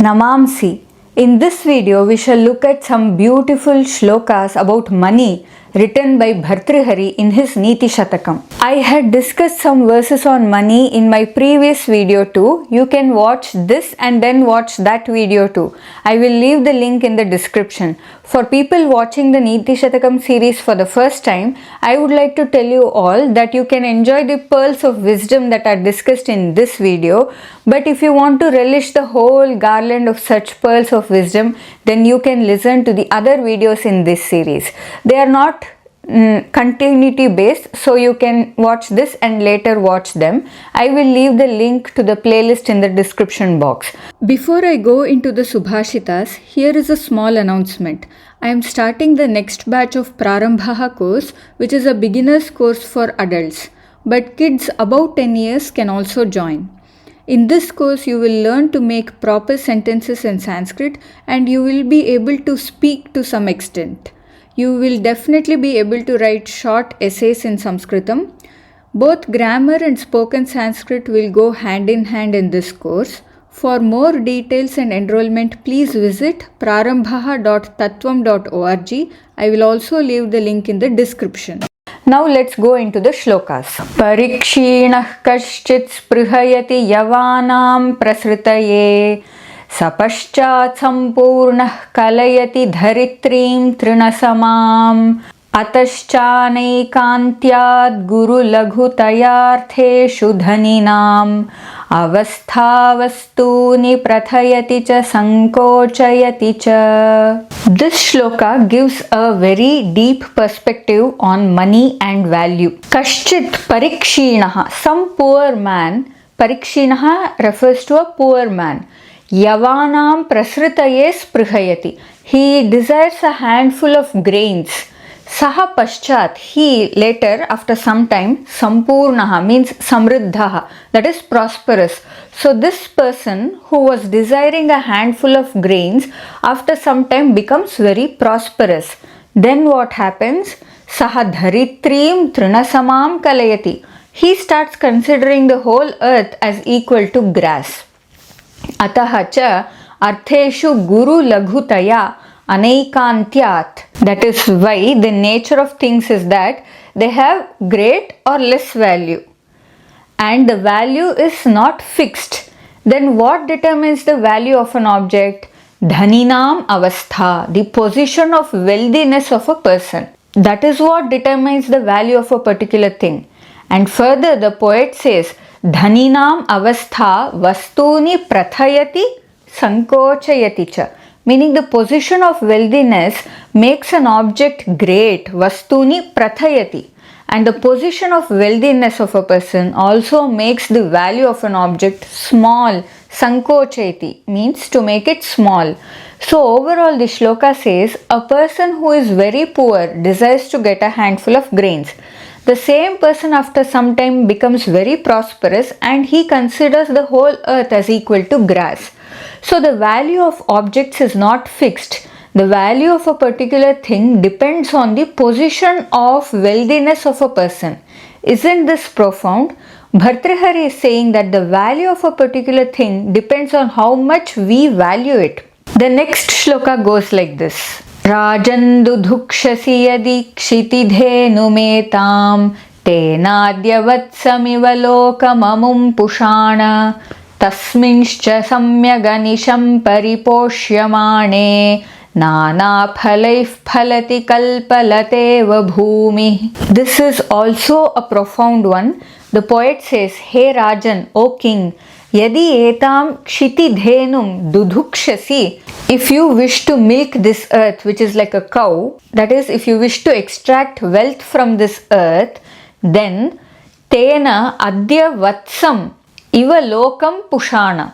Namamsi. In this video, we shall look at some beautiful shlokas about money written by Bhartrhari in his Nitishatakam. I had discussed some verses on money in my previous video too. You can watch this and then watch that video too. I will leave the link in the description. For people watching the Nitishatakam series for the first time, I would like to tell you all that you can enjoy the pearls of wisdom that are discussed in this video. But if you want to relish the whole garland of such pearls of wisdom, then you can listen to the other videos in this series. They are not continuity based, so you can watch this and later watch them. I will leave the link to the playlist in the description box. Before I go into the Subhashitas, here is a small announcement. I am starting the next batch of Prarambha course, which is a beginner's course for adults, but kids above 10 years can also join. In this course, you will learn to make proper sentences in Sanskrit and you will be able to speak to some extent. You will definitely be able to write short essays in Sanskritam. Both grammar and spoken Sanskrit will go hand in hand in this course. For more details and enrollment, please visit prarambha.tatvam.org. I will also leave the link in the description. Now let's go into the shlokas. Parikshinah kaschit sprihayati yavanam prasritaye sapashchat sampurnah kalayati dharitrim trinasamam ataschanaikantyad guru laghutayartheshu dhaninam avasthavastuni prathayati cha sankochayati cha. This shloka gives a very deep perspective on money and value. Kaschit parikshinaha, some poor man. Parikshinaha refers to a poor man. Yavanam prasritaye sprihayati, he desires a handful of grains. Saha paschat, he later, after some time, sampurnaha means samriddhaha, that is prosperous. So this person who was desiring a handful of grains, after some time becomes very prosperous. Then what happens? Saha dharitrim trinasamam kalayati, he starts considering the whole earth as equal to grass. Ataha cha artheshu guru laghutaya anaikantyat, that is why the nature of things is that they have great or less value and the value is not fixed. Then what determines the value of an object? Dhaninam avastha, the position of wealthiness of a person. That is what determines the value of a particular thing. And further the poet says, Dhaninam avastha vastuni prathayati sankochayati cha, meaning the position of wealthiness makes an object great, vastuni prathayati, and the position of wealthiness of a person also makes the value of an object small, sankochayati, means to make it small. So overall the shloka says, a person who is very poor desires to get a handful of grains. The same person after some time becomes very prosperous and he considers the whole earth as equal to grass. So the value of objects is not fixed. The value of a particular thing depends on the position of wealthiness of a person. Isn't this profound? Bhartrhari is saying that the value of a particular thing depends on how much we value it. The next shloka goes like this. Rajan dudhukshasi yadi kshitidhenumetam tenadyavatsammiva lokamamum pushana tasminscha samyaganisham pariposhyamane nana phalaif phalati kalpalateva bhumi. This is also a profound one. The poet says, Hey Rajan, O king, yadi etam kshitidhenum dudhukshasi, if you wish to milk this earth, which is like a cow, that is, if you wish to extract wealth from this earth, then tena adya vatsam iva lokam pushana,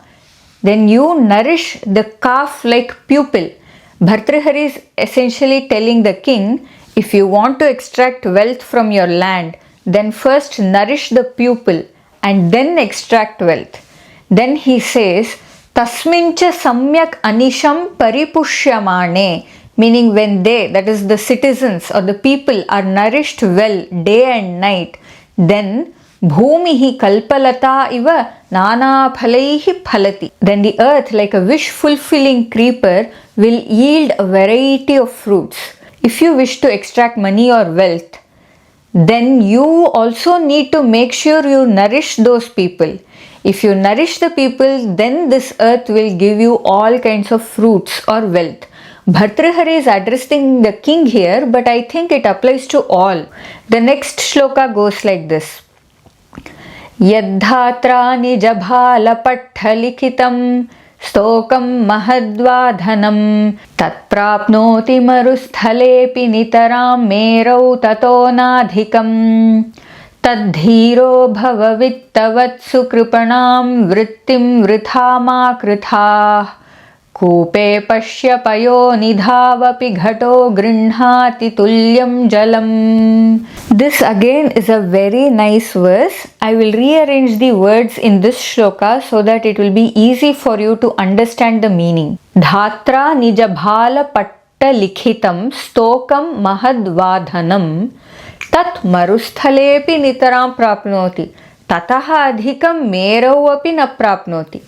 then you nourish the calf like pupil. Bhartrhari is essentially telling the king, if you want to extract wealth from your land, then first nourish the pupil and then extract wealth. Then he says, Tasmincha samyak anisham paripushyamane, meaning when they, that is the citizens or the people, are nourished well day and night, then Bhumihi kalpalata iva nana phalaihi phalati. Then the earth, like a wish-fulfilling creeper, will yield a variety of fruits. If you wish to extract money or wealth, then you also need to make sure you nourish those people. If you nourish the people, then this earth will give you all kinds of fruits or wealth. Bhartrhari is addressing the king here, but I think it applies to all. The next shloka goes like this. Yadhatra nijabhala patthalikhitam stokam mahadvadhanam tatprapnoti marusthalepi nitaram merau tatonadhikam tadhiro bhava vittavatsu kripanam vrittim vrithama kritha koope pashya payo nidhavapi ghato grinhati tulyam jalam. This again is a very nice verse. I will rearrange the words in this shloka so that it will be easy for you to understand the meaning. Dhatra nijabhala patta likhitam stokam mahadvadhanam tat marusthalepi nitaram prapnoti tataha adhikam merau api na prapnoti.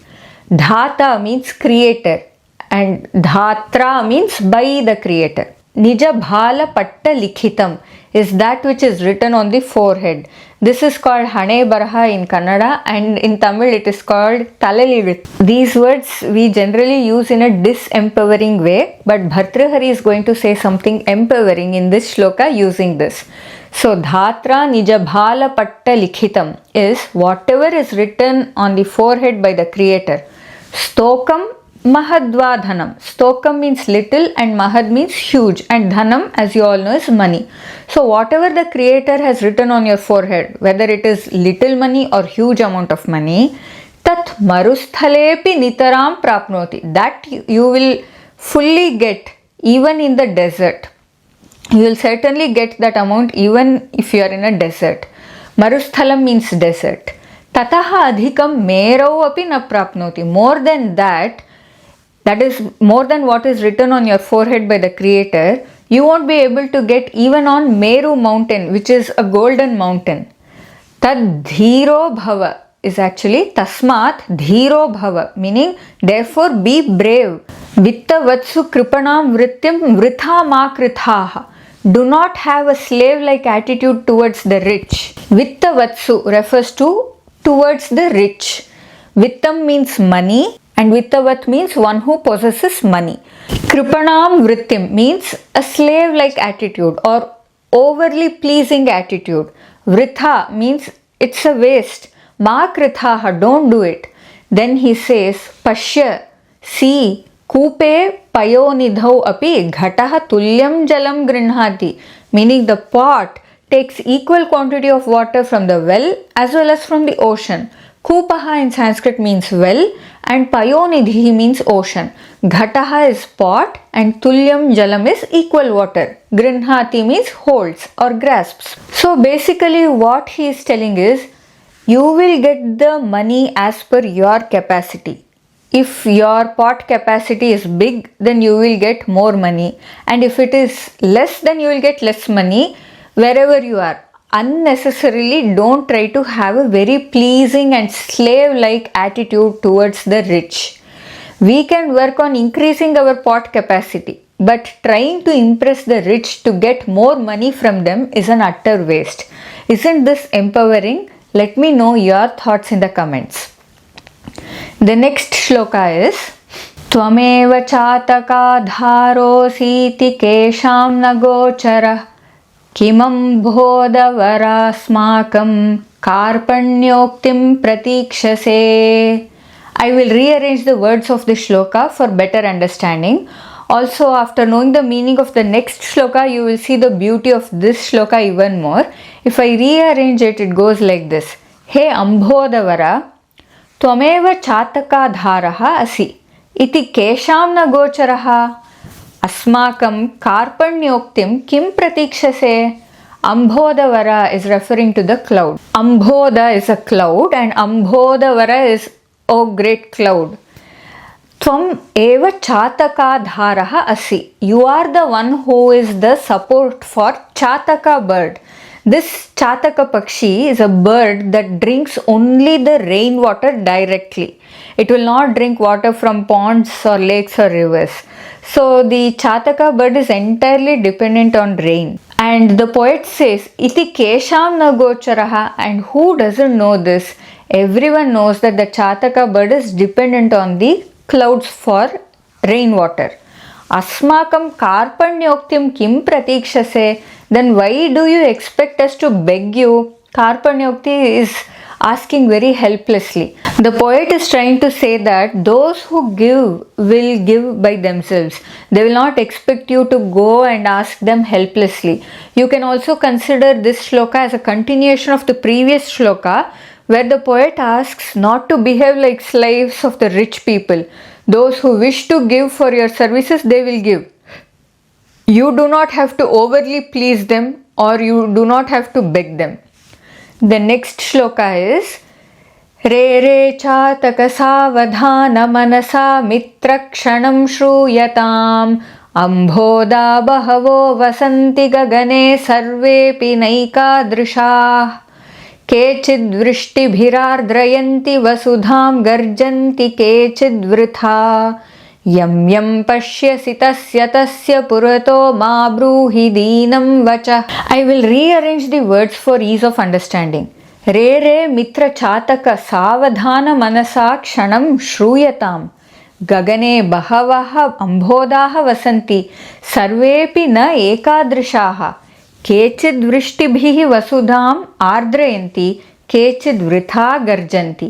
Dhata means creator and dhatra means by the creator. Nijabhala patta likhitam is that which is written on the forehead. This is called Hane Baraha in Kannada, and in Tamil it is called Talalilithu. These words we generally use in a disempowering way, but Bhartrhari is going to say something empowering in this shloka using this. So Dhatra Nijabhala Patta Likhitam is whatever is written on the forehead by the creator. Stokam Mahadvadhanam. Stokam means little and Mahad means huge, and Dhanam, as you all know, is money. So whatever the creator has written on your forehead, whether it is little money or huge amount of money, tat marusthalepi nitaram prapnoti. That you will fully get even in the desert. You will certainly get that amount even if you are in a desert. Marusthalam means desert. Tataha adhikam merau api na prapnoti. More than that, that is more than what is written on your forehead by the creator, you won't be able to get even on Meru mountain, which is a golden mountain. Tad dhiro bhava is actually tasmat dhiro bhava, meaning therefore be brave. Vitta vatsu kripanam vrittim vritha ma krithaha. Do not have a slave-like attitude towards the rich. Vitta vatsu refers to towards the rich. Vittam means money and Vittavat means one who possesses money. Kripanam vrittim means a slave-like attitude or overly pleasing attitude. Vritha means it's a waste. Ma krithaha, don't do it. Then he says, Pashya, see, Koope payonidhau api ghataha tulyam jalam grinhati, meaning the pot takes equal quantity of water from the well as well as from the ocean. Koopaha in Sanskrit means well and payonidhi means ocean. Ghataha is pot and tulyam jalam is equal water. Grinhati means holds or grasps. So basically what he is telling is, you will get the money as per your capacity. If your pot capacity is big, then you will get more money, and if it is less, then you will get less money wherever you are. Unnecessarily don't try to have a very pleasing and slave-like attitude towards the rich. We can work on increasing our pot capacity, but trying to impress the rich to get more money from them is an utter waste. Isn't this empowering? Let me know your thoughts in the comments. The next shloka is Tvameva chataka dharositi kesham nagochara kimam bodhavara smakam karpanyoktim pratikshase. I will rearrange the words of the shloka for better understanding. Also, after knowing the meaning of the next shloka, you will see the beauty of this shloka even more. If I rearrange it, it goes like this. Hey Ambhodavara, Tvameva chataka dharaha asi iti kesham na gocharaha asmakam karpanyoktim kim pratikshase. Ambhodavara is referring to the cloud. Ambhoda is a cloud and Ambhodavara is a great cloud. Tvam eva chataka dharaha asi. You are the one who is the support for chataka bird. This Chataka Pakshi is a bird that drinks only the rainwater directly. It will not drink water from ponds or lakes or rivers. So the Chataka bird is entirely dependent on rain. And the poet says, Iti Kesham na gocharaha, and who doesn't know this? Everyone knows that the Chataka bird is dependent on the clouds for rainwater. Asmakam karpanyoktim kim pratikshase, then why do you expect us to beg you? Karpanyokti is asking very helplessly. The poet is trying to say that those who give will give by themselves. They will not expect you to go and ask them helplessly. You can also consider this shloka as a continuation of the previous shloka, where the poet asks not to behave like slaves of the rich people. Those who wish to give for your services, they will give. You do not have to overly please them, or you do not have to beg them. The next shloka is Re re chataka savadhana manasa mitra kshanam shruyatam ambhoda bahavo vasanti gagane sarvepi naikadrishah केचिद् वृष्टिभिरार्द्रयन्ति वसुधां गर्जन्ति केचिद् वृथा यं यं पश्यसि तस्य तस्य पुरतो मा ब्रूहि दीनं वचः. I will rearrange the words for ease of understanding. रे रे मित्र चातक सावधान मनसा क्षणं श्रूयताम् गगने बहवः अम्भोदाः वसन्ति सर्वेपि न एकादृशाः केचिद् वृष्टिभिः वसुधाम् आर्द्रयन्ति केचिद् वृथा गर्जन्ति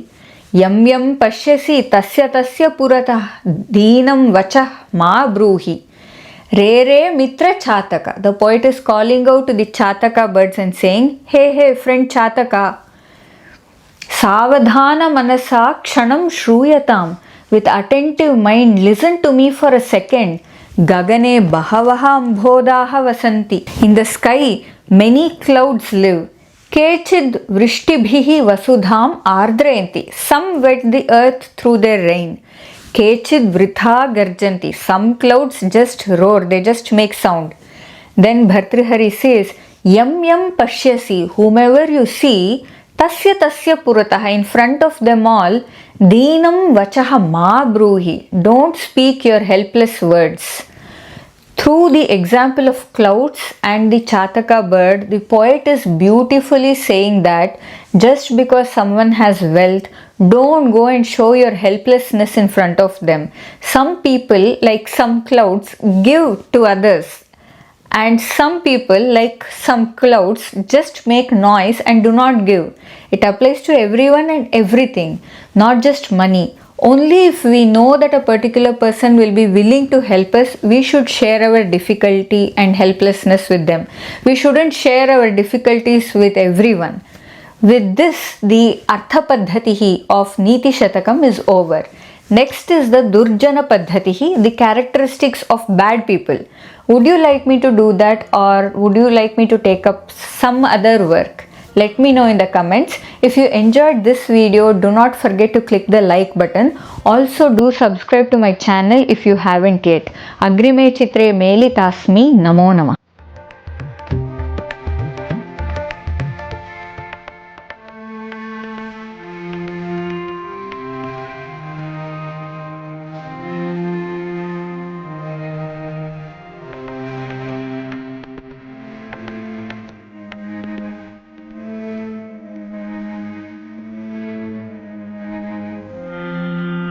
यं यं पश्यसि तस्य तस्य पुरतः दीनं वचः मा ब्रूहि. Re re mitra chataka. The poet is calling out to the chataka birds and saying, hey hey friend chataka, savadhana manasa kshanam shruyatam. With attentive mind, listen to me for a second. Gagane bahavaha ambhodaha vasanti. In the sky, many clouds live. Kechid vrishtibhihi vasudham ardrayanti. Some wet the earth through their rain. Kechid vritha garjanti. Some clouds just roar, they just make sound. Then Bhartrhari says, Yam yam pashyasi, whomever you see, tasya tasya purataha, in front of them all, deenam vachaha ma bruhi, don't speak your helpless words. Through the example of clouds and the Chataka bird, the poet is beautifully saying that just because someone has wealth, don't go and show your helplessness in front of them. Some people, like some clouds, give to others, and some people, like some clouds, just make noise and do not give. It applies to everyone and everything, not just money. Only if we know that a particular person will be willing to help us, we should share our difficulty and helplessness with them. We shouldn't share our difficulties with everyone. With this, the ArthapaddhatiH of Nitishatakam is over. Next is the DurjanapaddhatiH, the characteristics of bad people. Would you like me to do that, or would you like me to take up some other work? Let me know in the comments. If you enjoyed this video, do not forget to click the like button. Also do subscribe to my channel if you haven't yet. Agrime chitre melitasmi namo namah.